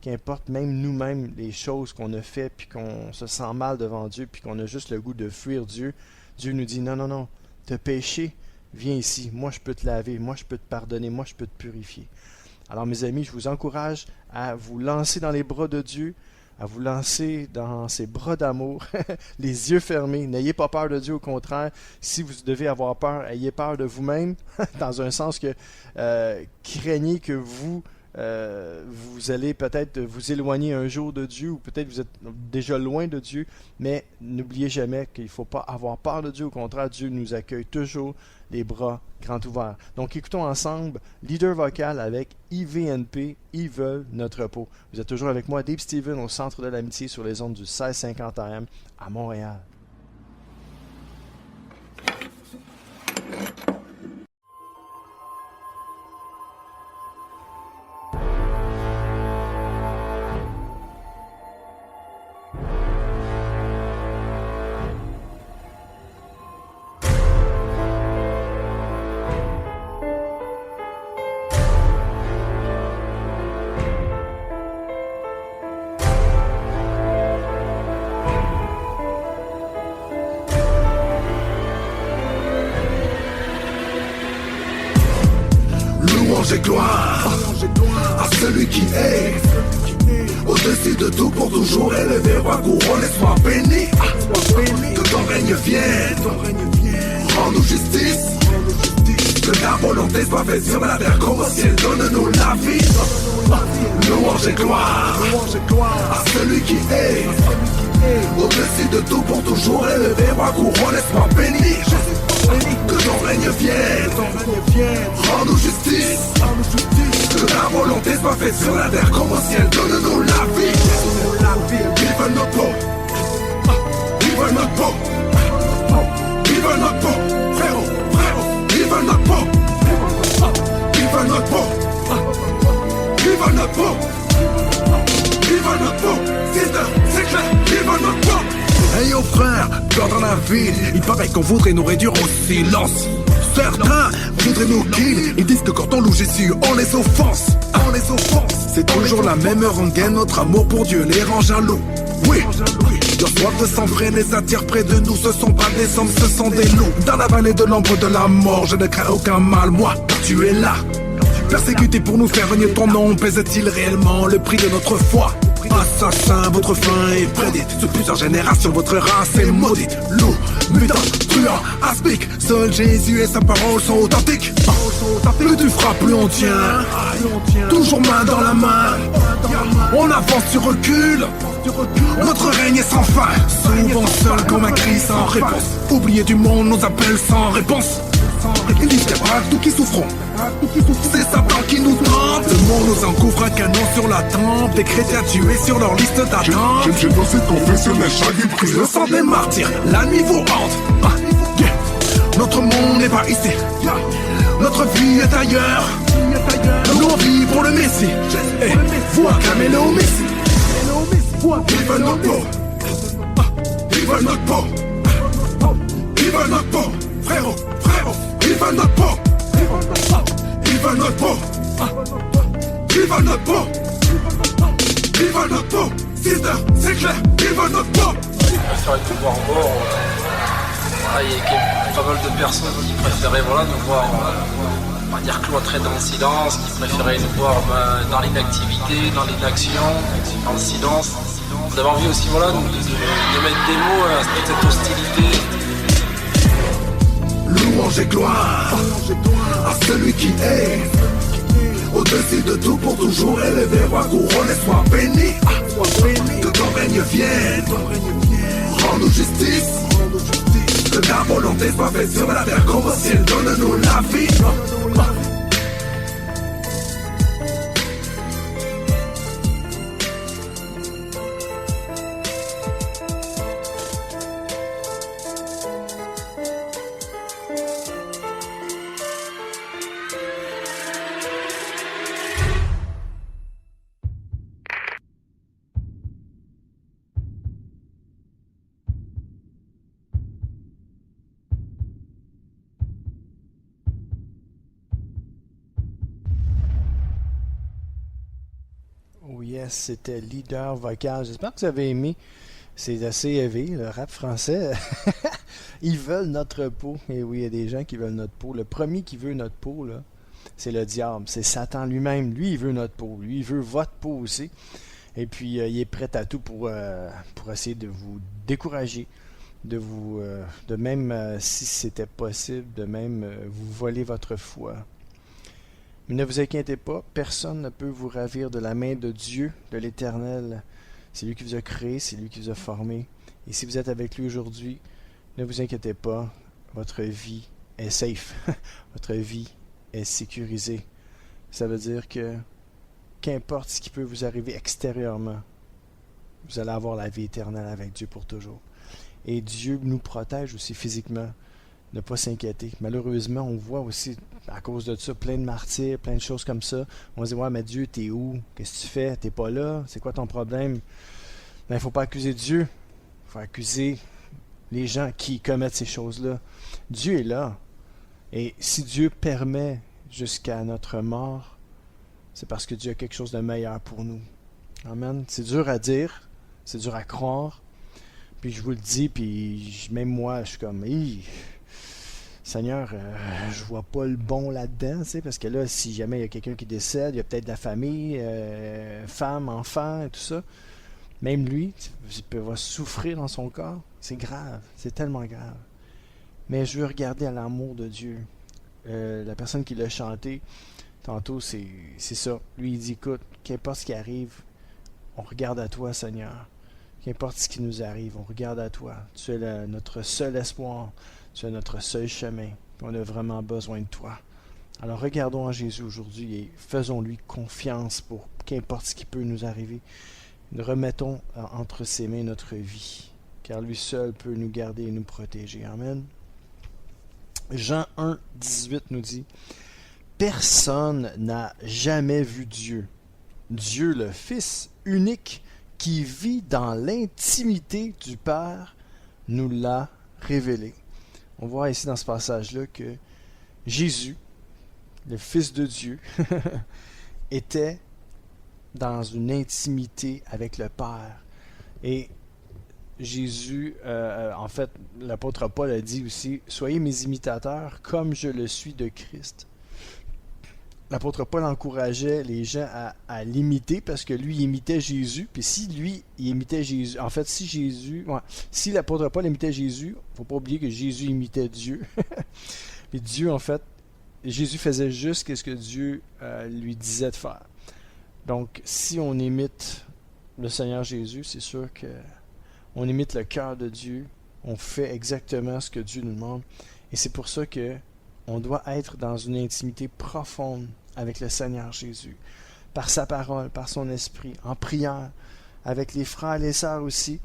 qu'importe même nous-mêmes les choses qu'on a fait, puis qu'on se sent mal devant Dieu, puis qu'on a juste le goût de fuir Dieu, Dieu nous dit non, non, non, t'as péché, viens ici, moi je peux te laver, moi je peux te pardonner, moi je peux te purifier. Alors mes amis, je vous encourage à vous lancer dans les bras de Dieu, à vous lancer dans ses bras d'amour, les yeux fermés. N'ayez pas peur de Dieu, au contraire. Si vous devez avoir peur, ayez peur de vous-même, dans un sens que craignez que vous allez peut-être vous éloigner un jour de Dieu, ou peut-être vous êtes déjà loin de Dieu, mais n'oubliez jamais qu'il ne faut pas avoir peur de Dieu. Au contraire, Dieu nous accueille toujours les bras grands ouverts. Donc écoutons ensemble Leader vocal avec IVNP, Ils veulent notre peau. Vous êtes toujours avec moi, Dave Steven, au Centre de l'Amitié sur les ondes du 1650 AM à Montréal. Louange et gloire à celui qui est au-dessus de tout pour toujours élevé, roi couronne et sois béni. Que ton règne vienne, rends-nous justice. Que ta volonté soit faite sur la terre comme au ciel, donne-nous la vie. Louange et gloire à celui qui est au-dessus de tout pour toujours élevé, roi couronne et sois béni. Que ton règne vienne, rends-nous justice. Que ta volonté soit faite sur la terre comme au ciel, donne-nous la vie. Ils veulent notre peau, ils veulent notre peau, ils veulent notre peau, frérot, ils veulent notre peau, ils veulent notre peau, ils veulent notre peau, ils veulent notre peau, c'est clair, ils veulent notre peau. Hey yo frère, dans la ville, il paraît qu'on voudrait nous réduire au silence. Certains voudraient nous kill. Ils disent que quand on loue Jésus, on les offense. C'est toujours la même rengaine, notre amour pour Dieu les rend jaloux. Oui, leur soif de sang freine les attire près de nous. Ce sont pas des hommes, ce sont des loups. Dans la vallée de l'ombre de la mort, je ne crains aucun mal, moi, tu es là. Persécuté pour nous faire renier ton nom, pèse-t-il réellement le prix de notre foi? Assassin, votre fin est prédite. Sur plusieurs générations, votre race est maudite. Loup, mutant, truand, aspic. Seul Jésus et sa parole sont authentiques. Plus tu frappes, plus on tient. Toujours main dans la main. On avance, tu recules. Notre règne est sans fin. Souvent seul comme un cri sans réponse. Oubliés du monde nous appelle sans réponse. Ils disent qu'il n'y a pas tout qui souffront. C'est Satan qui nous tente. Le monde nous en couvre un canon sur la tempe. Des chrétiens tués sur leur liste d'attente. J'ai dansé confessionnel, chaque prise. Le sang des martyrs, la nuit vous hante. Notre monde n'est pas ici. Notre vie est ailleurs. Nous on vit pour le Messie. Vous acclamez-le au Messie. Ils veulent notre peau. Ils veulent notre peau. Ils veulent notre peau. Frérot, ils veulent notre peau. Ils veulent notre peau. Ils veulent notre peau. Ils veulent notre peau. Sister, c'est clair, ils veulent notre peau. Ils préfèrent nous voir morts. Voilà, il y a pas mal de personnes qui préféraient nous voir, on va dire, cloîtrés dans le silence, qui préféraient nous voir dans l'inactivité, dans l'inaction, dans le silence. On avait envie aussi de mettre des mots à cette hostilité. Louange et gloire à celui qui est au-dessus de tout pour toujours élevé, roi couronne et sois béni. Que ton règne vienne, rends-nous justice. Que ta volonté soit faite sur la terre comme au ciel, donne-nous la vie. Yes, c'était Leader Vocal. J'espère que vous avez aimé. C'est assez élevé, le rap français. Ils veulent notre peau. Et oui, il y a des gens qui veulent notre peau. Le premier qui veut notre peau, là, c'est le diable. C'est Satan lui-même. Lui, il veut notre peau. Lui, il veut votre peau aussi. Et puis, il est prêt à tout pour essayer de vous décourager. De même, si c'était possible, de même vous voler votre foi. Mais ne vous inquiétez pas, personne ne peut vous ravir de la main de Dieu, de l'Éternel. C'est lui qui vous a créé, c'est lui qui vous a formé. Et si vous êtes avec lui aujourd'hui, ne vous inquiétez pas, votre vie est safe. Votre vie est sécurisée. Ça veut dire que qu'importe ce qui peut vous arriver extérieurement, vous allez avoir la vie éternelle avec Dieu pour toujours. Et Dieu nous protège aussi physiquement. Ne pas s'inquiéter. Malheureusement, on voit aussi, à cause de ça, plein de martyrs, plein de choses comme ça. On se dit, ouais, mais Dieu, t'es où? Qu'est-ce que tu fais? T'es pas là? C'est quoi ton problème? Ben, il ne faut pas accuser Dieu. Il faut accuser les gens qui commettent ces choses-là. Dieu est là. Et si Dieu permet jusqu'à notre mort, c'est parce que Dieu a quelque chose de meilleur pour nous. Amen. C'est dur à dire. C'est dur à croire. Puis je vous le dis, puis même moi, je suis comme... Seigneur, je vois pas le bon là-dedans, tu sais, parce que là, si jamais il y a quelqu'un qui décède, il y a peut-être de la famille, femme, enfant, et tout ça. Même lui, il va souffrir dans son corps. C'est grave, c'est tellement grave. Mais je veux regarder à l'amour de Dieu. La personne qui l'a chanté, tantôt, c'est ça. Lui, il dit, écoute, qu'importe ce qui arrive, on regarde à toi, Seigneur. Qu'importe ce qui nous arrive, on regarde à toi. Tu es notre seul espoir. Tu es notre seul chemin. On a vraiment besoin de toi. Alors regardons à Jésus aujourd'hui et faisons-lui confiance pour qu'importe ce qui peut nous arriver. Nous remettons entre ses mains notre vie, car lui seul peut nous garder et nous protéger. Amen. Jean 1, 18 nous dit, « Personne n'a jamais vu Dieu. Dieu le Fils unique qui vit dans l'intimité du Père nous l'a révélé. » On voit ici dans ce passage-là que Jésus, le Fils de Dieu, était dans une intimité avec le Père. Et Jésus, en fait, l'apôtre Paul a dit aussi, « Soyez mes imitateurs comme je le suis de Christ. » L'apôtre Paul encourageait les gens à l'imiter parce que lui, il imitait Jésus. Puis si lui, il imitait Jésus... En fait, si l'apôtre Paul imitait Jésus, il ne faut pas oublier que Jésus imitait Dieu. Puis Dieu, en fait, Jésus faisait juste ce que Dieu lui disait de faire. Donc, si on imite le Seigneur Jésus, c'est sûr qu'on imite le cœur de Dieu. On fait exactement ce que Dieu nous demande. Et c'est pour ça que on doit être dans une intimité profonde avec le Seigneur Jésus, par sa parole, par son esprit, en prière, avec les frères et les sœurs aussi.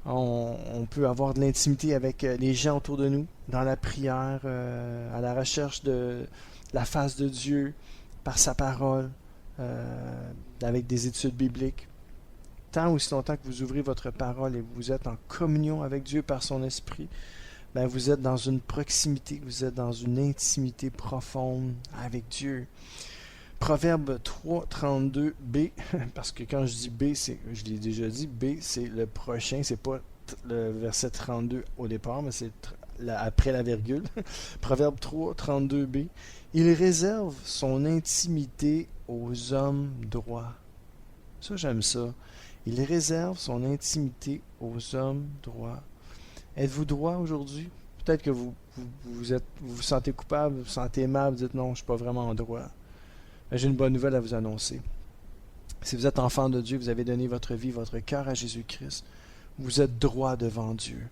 On peut avoir de l'intimité avec les gens autour de nous, dans la prière, à la recherche de la face de Dieu, par sa parole, avec des études bibliques. Tant aussi longtemps que vous ouvrez votre parole et vous êtes en communion avec Dieu par son esprit, ben vous êtes dans une proximité, vous êtes dans une intimité profonde avec Dieu. Proverbe 3, 32b, parce que quand je dis B, je l'ai déjà dit, B c'est le prochain, c'est pas le verset 32 au départ, mais c'est après la virgule. Proverbe 3, 32b, il réserve son intimité aux hommes droits. Ça, j'aime ça. Il réserve son intimité aux hommes droits. Êtes-vous droit aujourd'hui? Peut-être que vous vous sentez coupable, vous vous sentez mal, vous dites non, je ne suis pas vraiment en droit. Mais j'ai une bonne nouvelle à vous annoncer. Si vous êtes enfant de Dieu, vous avez donné votre vie, votre cœur à Jésus-Christ, vous êtes droit devant Dieu.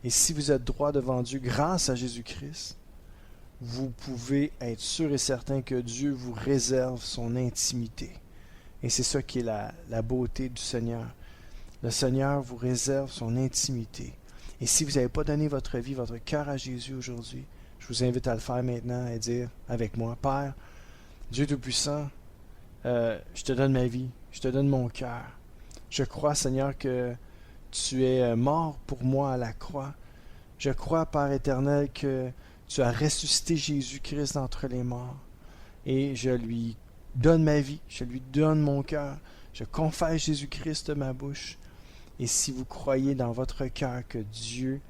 Et si vous êtes droit devant Dieu grâce à Jésus-Christ, vous pouvez être sûr et certain que Dieu vous réserve son intimité. Et c'est ça qui est la beauté du Seigneur. Le Seigneur vous réserve son intimité. Et si vous n'avez pas donné votre vie, votre cœur à Jésus aujourd'hui, je vous invite à le faire maintenant et dire avec moi, Père, Dieu Tout-Puissant, je te donne ma vie, je te donne mon cœur. Je crois, Seigneur, que tu es mort pour moi à la croix. Je crois, Père éternel, que tu as ressuscité Jésus-Christ d'entre les morts. Et je lui donne ma vie, je lui donne mon cœur. Je confesse Jésus-Christ de ma bouche. Et si vous croyez dans votre cœur que Dieu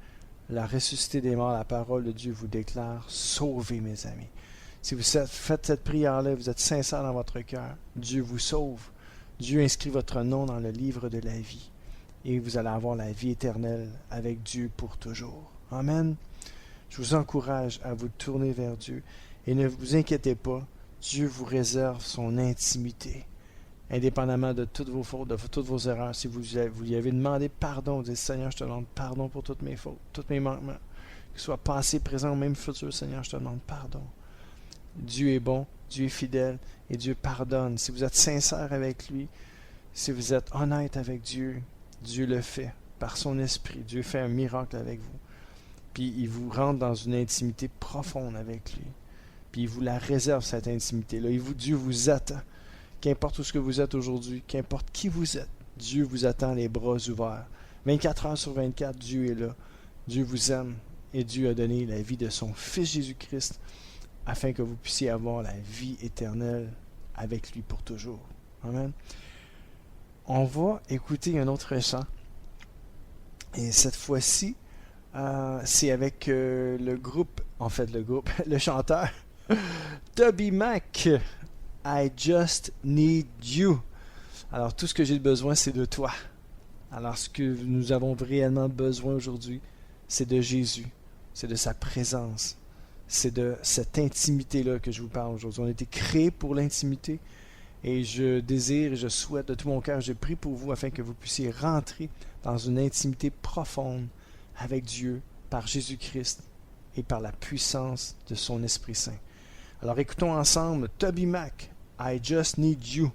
l'a ressuscité des morts, la parole de Dieu vous déclare sauvez, mes amis. Si vous faites cette prière-là, vous êtes sincère dans votre cœur, Dieu vous sauve. Dieu inscrit votre nom dans le livre de la vie. Et vous allez avoir la vie éternelle avec Dieu pour toujours. Amen. Je vous encourage à vous tourner vers Dieu. Et ne vous inquiétez pas, Dieu vous réserve son intimité. Indépendamment de toutes vos fautes, de toutes vos erreurs, si vous lui avez demandé pardon, vous dites Seigneur, je te demande pardon pour toutes mes fautes, tous mes manquements, que ce soit passé, présent ou même futur, Seigneur, je te demande pardon. Dieu est bon, Dieu est fidèle et Dieu pardonne. Si vous êtes sincère avec lui, si vous êtes honnête avec Dieu, Dieu le fait par son esprit. Dieu fait un miracle avec vous. Puis il vous rentre dans une intimité profonde avec lui. Puis il vous la réserve, cette intimité-là. Dieu vous attend. Qu'importe où ce que vous êtes aujourd'hui, qu'importe qui vous êtes, Dieu vous attend les bras ouverts. 24 heures sur 24, Dieu est là. Dieu vous aime et Dieu a donné la vie de son Fils Jésus-Christ afin que vous puissiez avoir la vie éternelle avec lui pour toujours. Amen. On va écouter un autre chant. Et cette fois-ci, c'est avec le chanteur TobyMac. I just need you. Alors, tout ce que j'ai besoin, c'est de toi. Alors, ce que nous avons réellement besoin aujourd'hui, c'est de Jésus. C'est de sa présence. C'est de cette intimité-là que je vous parle aujourd'hui. On a été créés pour l'intimité. Et je désire et je souhaite de tout mon cœur, je prie pour vous afin que vous puissiez rentrer dans une intimité profonde avec Dieu par Jésus-Christ et par la puissance de son Esprit Saint. Alors, écoutons ensemble TobyMac. I just need you.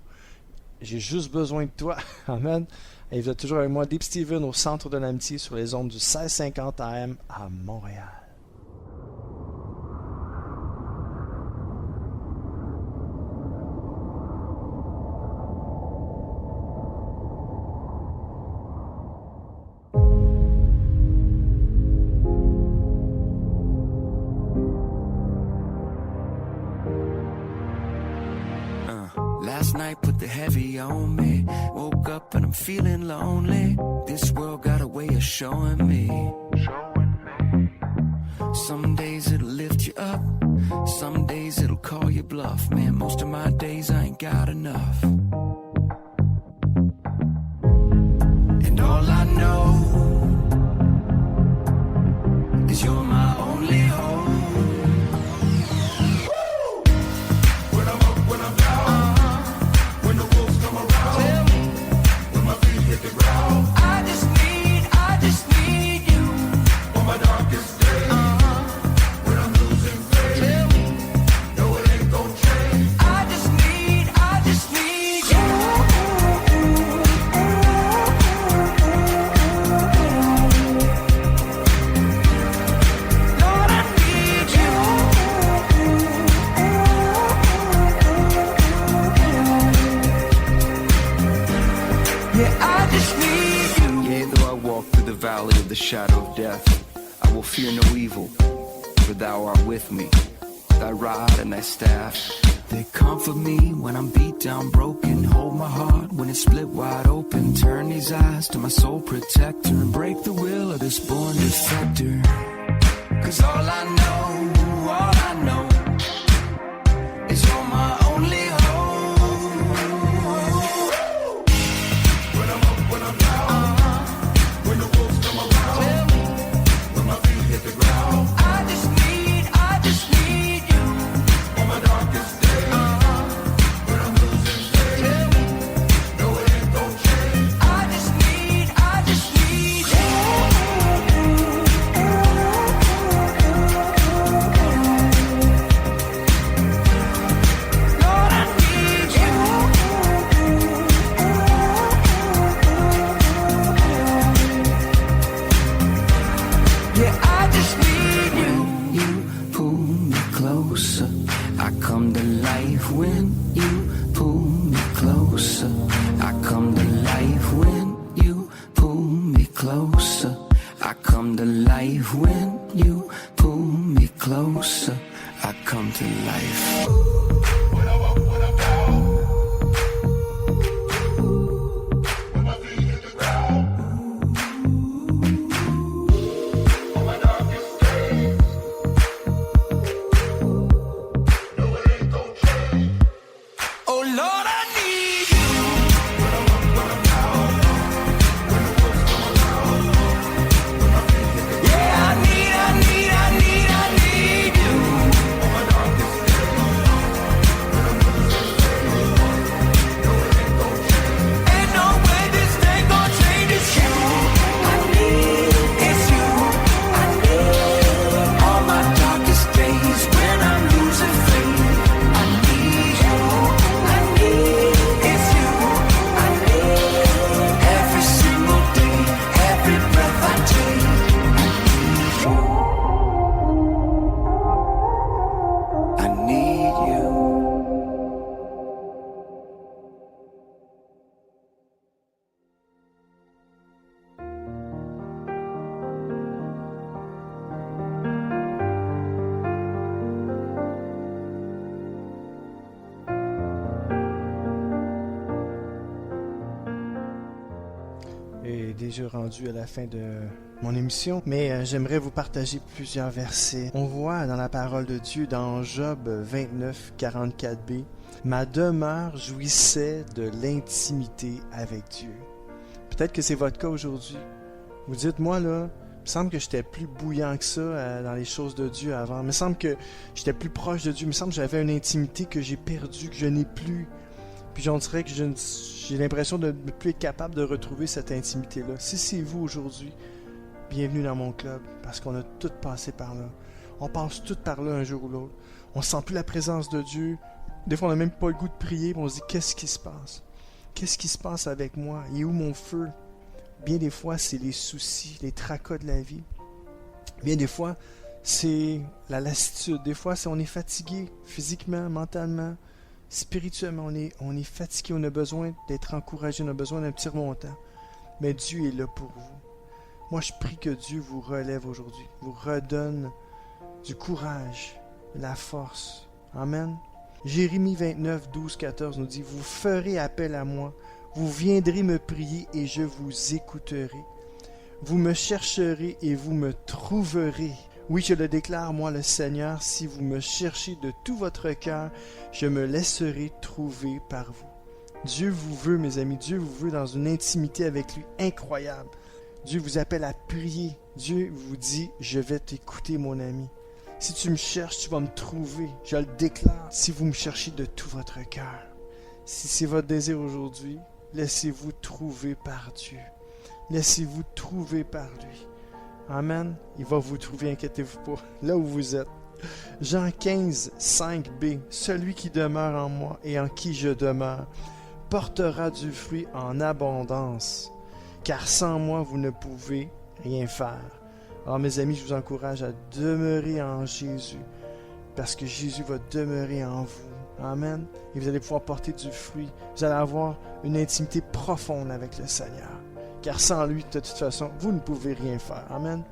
J'ai juste besoin de toi. Amen. Et vous êtes toujours avec moi, Deep Steven, au centre de l'amitié, sur les ondes du 1650 AM à Montréal. Last night put the heavy on me. Woke up and I'm feeling lonely. This world got a way of showing me. Some days it'll lift you up. Some days it'll call you bluff. Man, most of my days I ain't got enough. And all I know is you're my only hope. The shadow of death, I will fear no evil, for thou art with me. Thy rod and thy staff, they comfort me when I'm beat down, broken. Hold my heart when it's split wide open. Turn these eyes to my soul protector and break the will of this born defector. Cause all I know is you're my only hope. When I'm up, when I'm down, when the wolves come around, when my feet hit the ground, I just need you on my darkest day. When I'm losing faith, no it ain't gon' change. I just need you. Lord, I need you. Yeah, I just need you. You pull me closer. I come to life when you pull me closer. I come to life when you pull me closer. I come to life when you pull me closer. I come to life. When I'm up, when I'm down. est déjà rendu à la fin de mon émission, mais j'aimerais vous partager plusieurs versets. On voit dans la parole de Dieu, dans Job 29, 44b, « Ma demeure jouissait de l'intimité avec Dieu. » Peut-être que c'est votre cas aujourd'hui. Vous dites, moi là, il me semble que j'étais plus bouillant que ça dans les choses de Dieu avant. Il me semble que j'étais plus proche de Dieu. Il me semble que j'avais une intimité que j'ai perdue, que je n'ai plus. Puis j'en dirais que j'ai l'impression de ne plus être capable de retrouver cette intimité-là. Si c'est vous aujourd'hui, bienvenue dans mon club, parce qu'on a tous passé par là. On passe tous par là un jour ou l'autre. On ne sent plus la présence de Dieu. Des fois, on n'a même pas le goût de prier, puis on se dit, qu'est-ce qui se passe? Qu'est-ce qui se passe avec moi? Il est où mon feu? Bien des fois, c'est les soucis, les tracas de la vie. Bien des fois, c'est la lassitude. Des fois, on est fatigué physiquement, mentalement, spirituellement. On est fatigué, on a besoin d'être encouragé, on a besoin d'un petit remontant. Mais Dieu est là pour vous. Moi, je prie que Dieu vous relève aujourd'hui, vous redonne du courage, de la force. Amen. Jérémie 29, 12, 14 nous dit « Vous ferez appel à moi, vous viendrez me prier et je vous écouterai. Vous me chercherez et vous me trouverez. Oui, je le déclare, moi le Seigneur, si vous me cherchez de tout votre cœur, je me laisserai trouver par vous. » Dieu vous veut, mes amis, Dieu vous veut dans une intimité avec lui incroyable. Dieu vous appelle à prier. Dieu vous dit « Je vais t'écouter, mon ami. » Si tu me cherches, tu vas me trouver. Je le déclare. Si vous me cherchez de tout votre cœur. Si c'est votre désir aujourd'hui, laissez-vous trouver par Dieu. Laissez-vous trouver par lui. Amen. Il va vous trouver, inquiétez-vous pas, là où vous êtes. Jean 15, 5b. Celui qui demeure en moi et en qui je demeure portera du fruit en abondance. Car sans moi, vous ne pouvez rien faire. Alors mes amis, je vous encourage à demeurer en Jésus, parce que Jésus va demeurer en vous. Amen. Et vous allez pouvoir porter du fruit. Vous allez avoir une intimité profonde avec le Seigneur. Car sans lui, de toute façon, vous ne pouvez rien faire. Amen.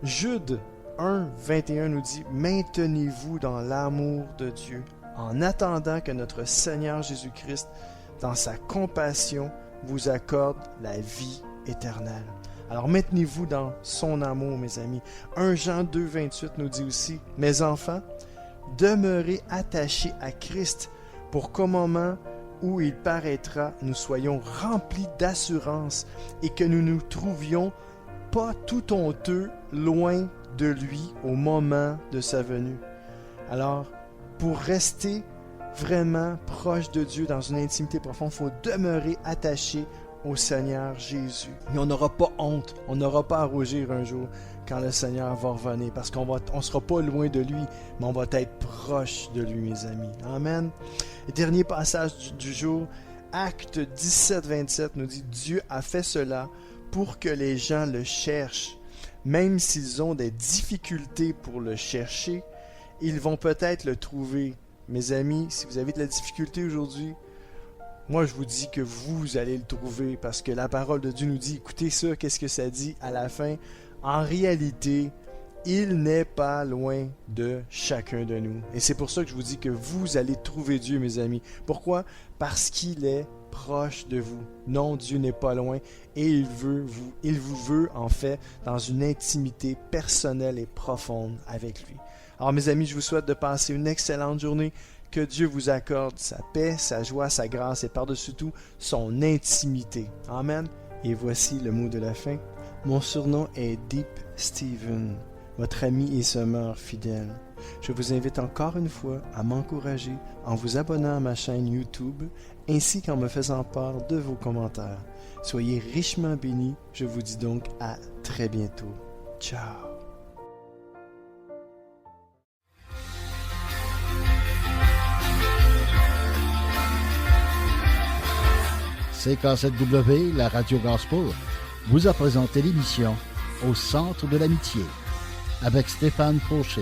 Jude 1, 21 nous dit « Maintenez-vous dans l'amour de Dieu, en attendant que notre Seigneur Jésus-Christ, dans sa compassion, vous accorde la vie éternelle. » Alors maintenez-vous dans son amour, mes amis. 1 Jean 2, 28 nous dit aussi « Mes enfants, demeurez attachés à Christ pour qu'au moment où il paraîtra, nous soyons remplis d'assurance et que nous nous trouvions pas tout honteux loin de lui au moment de sa venue. » Alors, pour rester vraiment proche de Dieu dans une intimité profonde, il faut demeurer attaché au Seigneur Jésus. Et on n'aura pas honte, on n'aura pas à rougir un jour quand le Seigneur va revenir, parce qu'on ne sera pas loin de lui, mais on va être proche de lui, mes amis. Amen. Et dernier passage du jour, Acte 17, 27 nous dit « Dieu a fait cela pour que les gens le cherchent. Même s'ils ont des difficultés pour le chercher, ils vont peut-être le trouver. » Mes amis, si vous avez de la difficulté aujourd'hui, moi, je vous dis que vous allez le trouver, parce que la parole de Dieu nous dit, écoutez ça, qu'est-ce que ça dit à la fin? En réalité, il n'est pas loin de chacun de nous. Et c'est pour ça que je vous dis que vous allez trouver Dieu, mes amis. Pourquoi? Parce qu'il est proche de vous. Non, Dieu n'est pas loin et il vous veut, en fait, dans une intimité personnelle et profonde avec lui. Alors, mes amis, je vous souhaite de passer une excellente journée. Que Dieu vous accorde sa paix, sa joie, sa grâce et par-dessus tout, son intimité. Amen. Et voici le mot de la fin. Mon surnom est Deep Steven, votre ami et semeur fidèle. Je vous invite encore une fois à m'encourager en vous abonnant à ma chaîne YouTube, ainsi qu'en me faisant part de vos commentaires. Soyez richement bénis. Je vous dis donc à très bientôt. Ciao. CK7W, la radio Gospel, vous a présenté l'émission Au centre de l'amitié avec Stéphane Fauché.